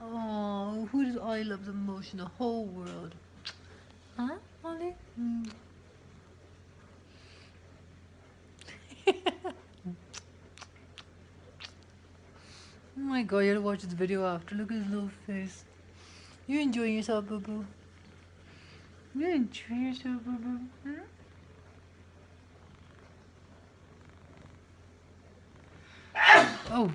Oh, who does I love the most in the whole world? Huh, Ollie? Oh my god, you gotta watch this video after. Look at his little face. You enjoying yourself, boo boo? You enjoying yourself, boo boo? Hmm? Oh.